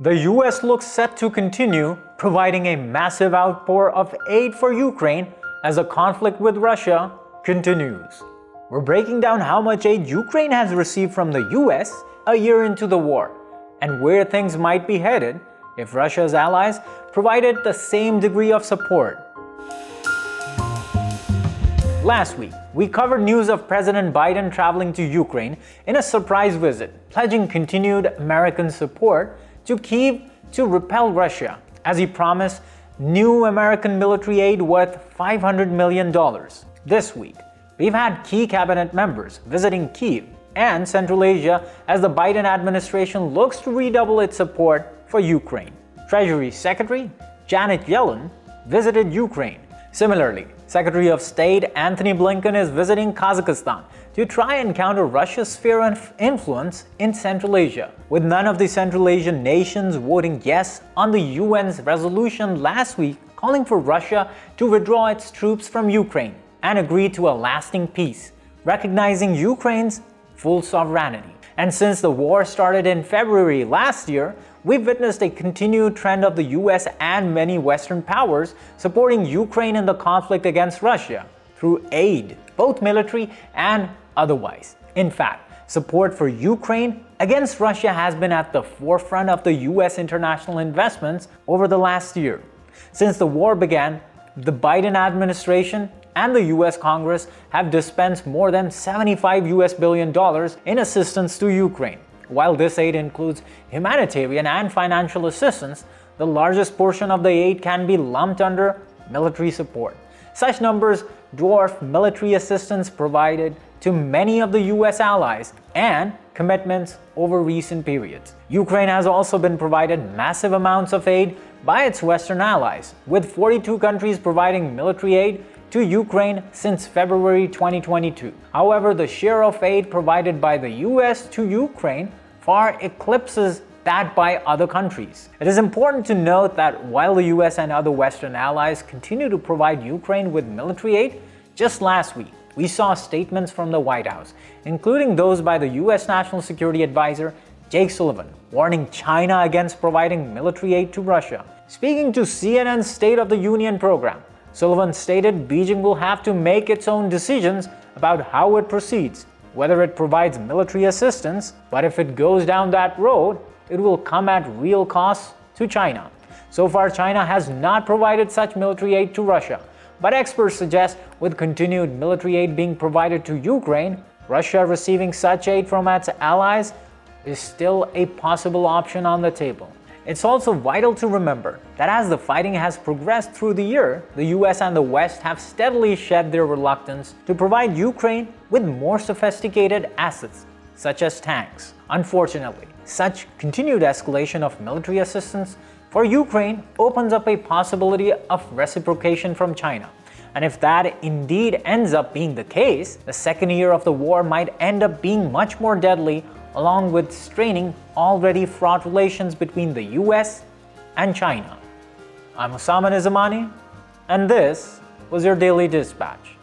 The US looks set to continue providing a massive outpour of aid for Ukraine as the conflict with Russia continues. We're breaking down how much aid Ukraine has received from the US a year into the war, and where things might be headed if Russia's allies provided the same degree of support. Last week, we covered news of President Biden traveling to Ukraine in a surprise visit, pledging continued American support to Kyiv to repel Russia, as he promised new American military aid worth $500 million. This week, we've had key cabinet members visiting Kyiv and Central Asia as the Biden administration looks to redouble its support for Ukraine. Treasury Secretary Janet Yellen visited Ukraine. Similarly, Secretary of State Antony Blinken is visiting Kazakhstan to try and counter Russia's sphere of influence in Central Asia, with none of the Central Asian nations voting yes on the UN's resolution last week calling for Russia to withdraw its troops from Ukraine and agree to a lasting peace, recognizing Ukraine's full sovereignty. And since the war started in February last year, we've witnessed a continued trend of the US and many Western powers supporting Ukraine in the conflict against Russia through aid, both military and otherwise. In fact, support for Ukraine against Russia has been at the forefront of the US international investments over the last year. Since the war began, the Biden administration and the US Congress have dispensed more than $75 billion in assistance to Ukraine. While this aid includes humanitarian and financial assistance, the largest portion of the aid can be lumped under military support. Such numbers dwarf military assistance provided to many of the US allies and commitments over recent periods. Ukraine has also been provided massive amounts of aid by its Western allies, with 42 countries providing military aid to Ukraine since February 2022. However, the share of aid provided by the US to Ukraine far eclipses that by other countries. It is important to note that while the US and other Western allies continue to provide Ukraine with military aid, just last week we saw statements from the White House, including those by the US National Security Advisor Jake Sullivan, warning China against providing military aid to Russia. Speaking to CNN's State of the Union program, Sullivan stated Beijing will have to make its own decisions about how it proceeds, whether it provides military assistance, but if it goes down that road, it will come at real costs to China. So far, China has not provided such military aid to Russia, but experts suggest with continued military aid being provided to Ukraine, Russia receiving such aid from its allies is still a possible option on the table. It's also vital to remember that as the fighting has progressed through the year, the US and the West have steadily shed their reluctance to provide Ukraine with more sophisticated assets, such as tanks. Unfortunately, such continued escalation of military assistance for Ukraine opens up a possibility of reciprocation from China. And if that indeed ends up being the case, the second year of the war might end up being much more deadly, along with straining already fraught relations between the US and China. I'm Usama Nizamani, and this was your Daily Dispatch.